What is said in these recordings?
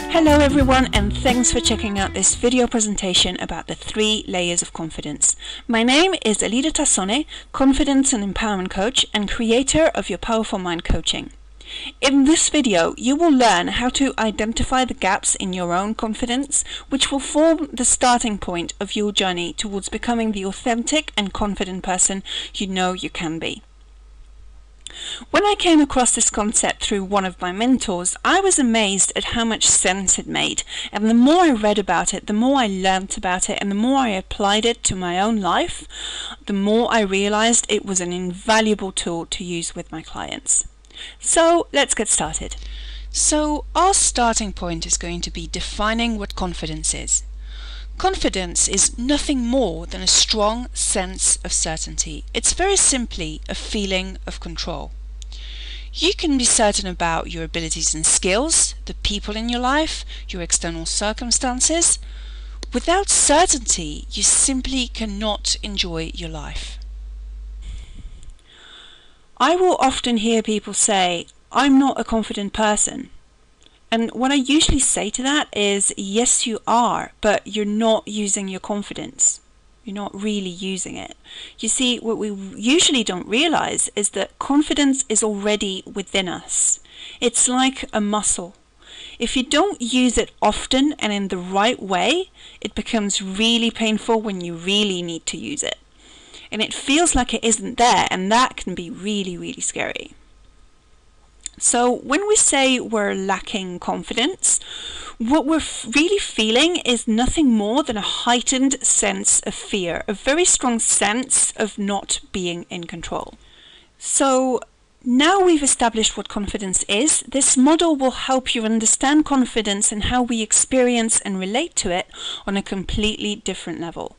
Hello everyone, and thanks for checking out this video presentation about the 3 layers of confidence. My name is Alida Tassone, confidence and empowerment coach and creator of your Powerful Mind coaching. In this video, you will learn how to identify the gaps in your own confidence, which will form the starting point of your journey towards becoming the authentic and confident person you know you can be. When I came across this concept through one of my mentors, I was amazed at how much sense it made, and the more I read about it, the more I learnt about it, and the more I applied it to my own life, the more I realized it was an invaluable tool to use with my clients. So let's get started. So our starting point is going to be defining what confidence is. Confidence is nothing more than a strong sense of certainty. It's very simply a feeling of control. You can be certain about your abilities and skills, the people in your life, your external circumstances. Without certainty, you simply cannot enjoy your life. I will often hear people say, "I'm not a confident person." And what I usually say to that is, yes, you are, but you're not using your confidence. You're not really using it. You see, what we usually don't realize is that confidence is already within us. It's like a muscle. If you don't use it often and in the right way, it becomes really painful when you really need to use it. And it feels like it isn't there, and that can be really, really scary. So when we say we're lacking confidence, what we're really feeling is nothing more than a heightened sense of fear, a very strong sense of not being in control. So now we've established what confidence is, this model will help you understand confidence and how we experience and relate to it on a completely different level.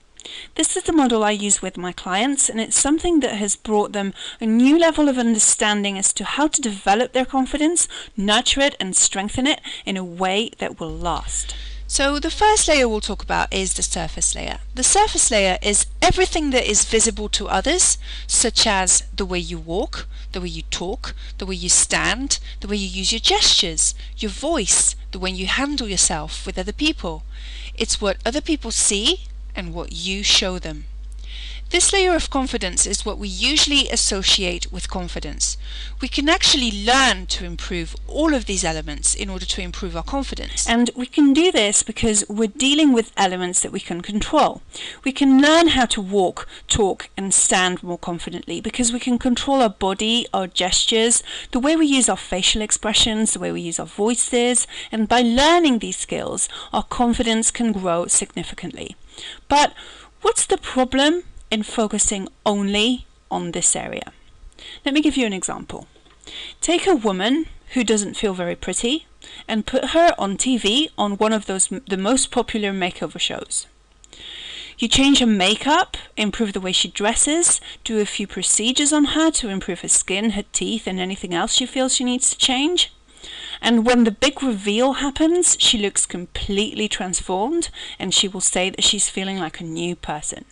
This is the model I use with my clients, and it's something that has brought them a new level of understanding as to how to develop their confidence, nurture it and strengthen it in a way that will last. So the first layer we'll talk about is the surface layer. The surface layer is everything that is visible to others, such as the way you walk, the way you talk, the way you stand, the way you use your gestures, your voice, the way you handle yourself with other people. It's what other people see and what you show them. This layer of confidence is what we usually associate with confidence. We can actually learn to improve all of these elements in order to improve our confidence. And we can do this because we're dealing with elements that we can control. We can learn how to walk, talk and stand more confidently because we can control our body, our gestures, the way we use our facial expressions, the way we use our voices, and by learning these skills, our confidence can grow significantly. But what's the problem in focusing only on this area? Let me give you an example. Take a woman who doesn't feel very pretty and put her on TV on one of the most popular makeover shows. You change her makeup, improve the way she dresses, do a few procedures on her to improve her skin, her teeth and anything else she feels she needs to change. And when the big reveal happens, she looks completely transformed and she will say that she's feeling like a new person.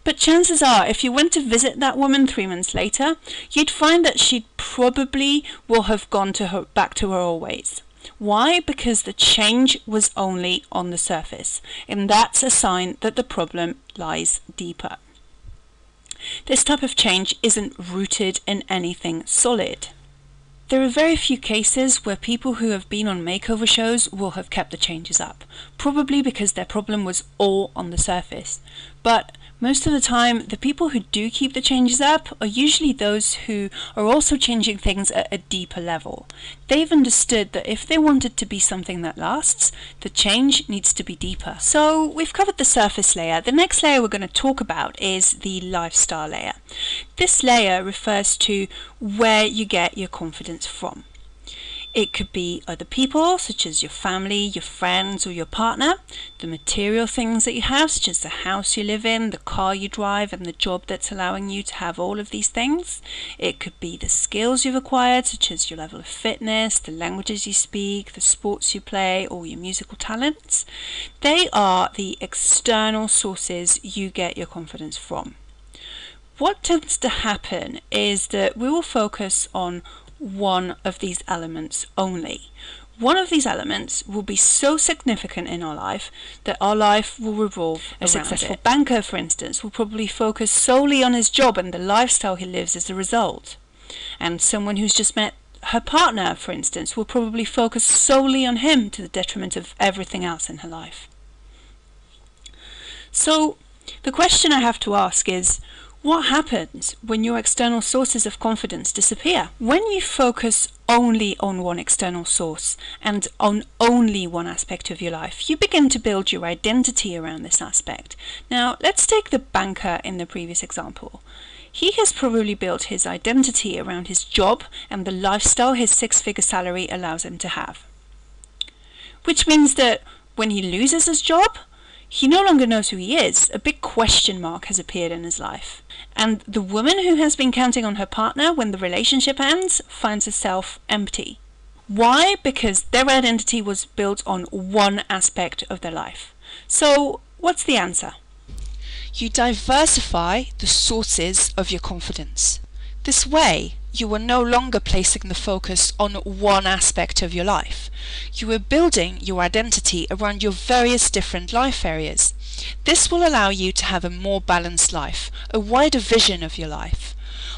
But chances are, if you went to visit that woman 3 months later, you'd find that she probably will have gone back to her old ways. Why? Because the change was only on the surface, and that's a sign that the problem lies deeper. This type of change isn't rooted in anything solid. There are very few cases where people who have been on makeover shows will have kept the changes up, probably because their problem was all on the surface. But most of the time, the people who do keep the changes up are usually those who are also changing things at a deeper level. They've understood that if they want it to be something that lasts, the change needs to be deeper. So we've covered the surface layer. The next layer we're going to talk about is the lifestyle layer. This layer refers to where you get your confidence from. It could be other people, such as your family, your friends, or your partner, the material things that you have, such as the house you live in, the car you drive, and the job that's allowing you to have all of these things. It could be the skills you've acquired, such as your level of fitness, the languages you speak, the sports you play, or your musical talents. They are the external sources you get your confidence from. what tends to happen is that we will focus on one of these elements only. One of these elements will be so significant in our life that our life will revolve around it. A successful banker, for instance, will probably focus solely on his job and the lifestyle he lives as a result. And someone who's just met her partner, for instance, will probably focus solely on him to the detriment of everything else in her life. So the question I have to ask is, what happens when your external sources of confidence disappear? When you focus only on one external source and on only one aspect of your life, you begin to build your identity around this aspect. Now, let's take the banker in the previous example. He has probably built his identity around his job and the lifestyle his six-figure salary allows him to have. Which means that when he loses his job, he no longer knows who he is. A big question mark has appeared in his life. And the woman who has been counting on her partner when the relationship ends finds herself empty. Why? Because their identity was built on one aspect of their life. So, what's the answer? You diversify the sources of your confidence. This way, you are no longer placing the focus on one aspect of your life. You are building your identity around your various different life areas. This will allow you to have a more balanced life, a wider vision of your life.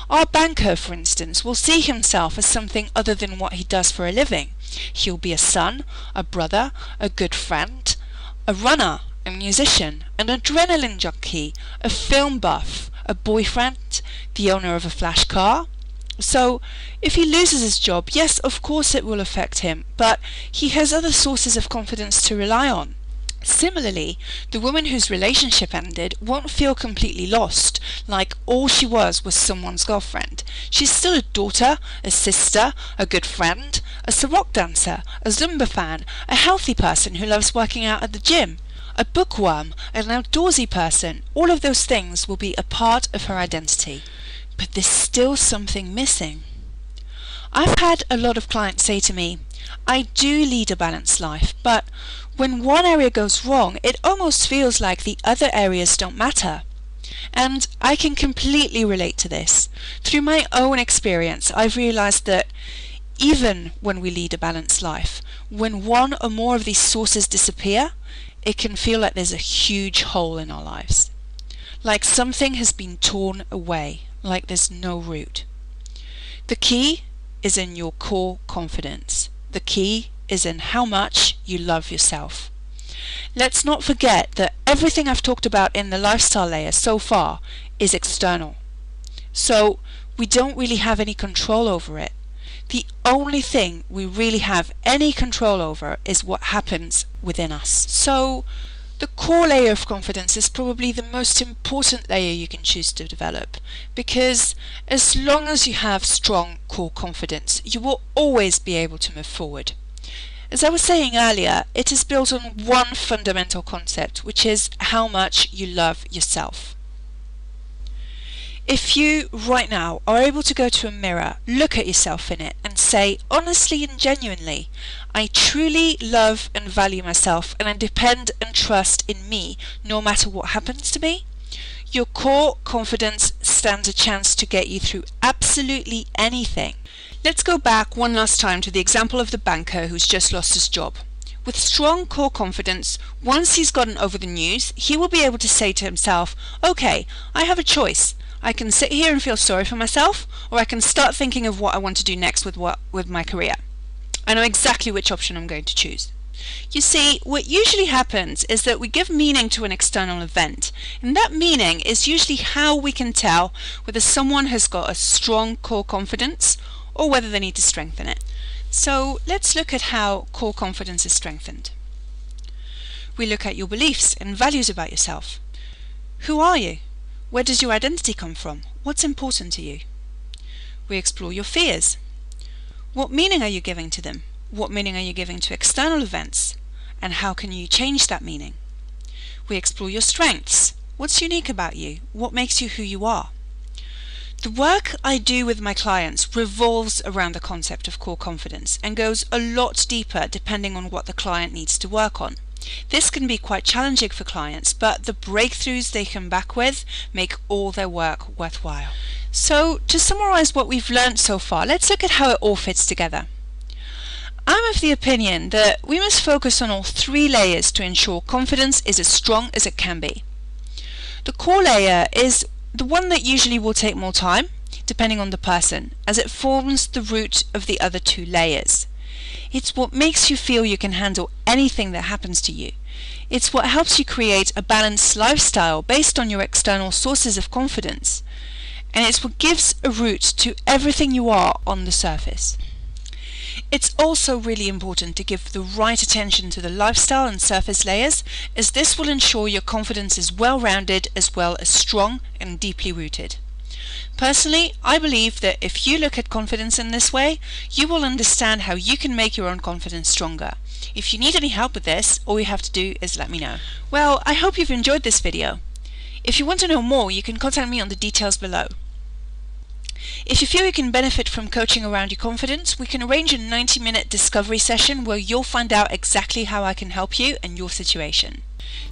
Our banker, for instance, will see himself as something other than what he does for a living. He'll be a son, a brother, a good friend, a runner, a musician, an adrenaline junkie, a film buff, a boyfriend, the owner of a flash car. So, if he loses his job, yes, of course it will affect him, but he has other sources of confidence to rely on. Similarly, the woman whose relationship ended won't feel completely lost, like all she was someone's girlfriend. She's still a daughter, a sister, a good friend, a rock dancer, a Zumba fan, a healthy person who loves working out at the gym, a bookworm, an outdoorsy person. All of those things will be a part of her identity. But there's still something missing. I've had a lot of clients say to me, I do lead a balanced life, but when one area goes wrong, it almost feels like the other areas don't matter. And I can completely relate to this. Through my own experience, I've realized that even when we lead a balanced life, when one or more of these sources disappear, it can feel like there's a huge hole in our lives. Like something has been torn away, like there's no root. The key is in your core confidence. The key is in how much you love yourself. Let's not forget that everything I've talked about in the lifestyle layer so far is external. So we don't really have any control over it. The only thing we really have any control over is what happens within us. So the core layer of confidence is probably the most important layer you can choose to develop, because as long as you have strong core confidence, you will always be able to move forward. As I was saying earlier, it is built on one fundamental concept, which is how much you love yourself. If you, right now, are able to go to a mirror, look at yourself in it and say, honestly and genuinely, I truly love and value myself and I depend and trust in me no matter what happens to me, your core confidence stands a chance to get you through absolutely anything. Let's go back one last time to the example of the banker who's just lost his job. With strong core confidence, once he's gotten over the news, he will be able to say to himself, okay, I have a choice. I can sit here and feel sorry for myself, or I can start thinking of what I want to do next with my career. I know exactly which option I'm going to choose. You see, what usually happens is that we give meaning to an external event, and that meaning is usually how we can tell whether someone has got a strong core confidence or whether they need to strengthen it. So let's look at how core confidence is strengthened. We look at your beliefs and values about yourself. Who are you? Where does your identity come from? What's important to you? We explore your fears. What meaning are you giving to them? What meaning are you giving to external events? And how can you change that meaning? We explore your strengths. What's unique about you? What makes you who you are? The work I do with my clients revolves around the concept of core confidence and goes a lot deeper depending on what the client needs to work on. This can be quite challenging for clients, but the breakthroughs they come back with make all their work worthwhile. So, to summarize what we've learned so far, let's look at how it all fits together. I'm of the opinion that we must focus on all three layers to ensure confidence is as strong as it can be. The core layer is the one that usually will take more time, depending on the person, as it forms the root of the other two layers. It's what makes you feel you can handle anything that happens to you. It's what helps you create a balanced lifestyle based on your external sources of confidence. And it's what gives a root to everything you are on the surface. It's also really important to give the right attention to the lifestyle and surface layers, as this will ensure your confidence is well-rounded as well as strong and deeply rooted. Personally, I believe that if you look at confidence in this way, you will understand how you can make your own confidence stronger. If you need any help with this, all you have to do is let me know. Well, I hope you've enjoyed this video. If you want to know more, you can contact me on the details below. If you feel you can benefit from coaching around your confidence, we can arrange a 90-minute discovery session where you'll find out exactly how I can help you and your situation.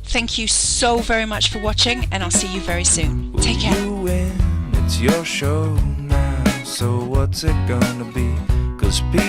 Thank you so very much for watching, and I'll see you very soon. Take care. You win, it's your show now, so what's it gonna be? 'Cause people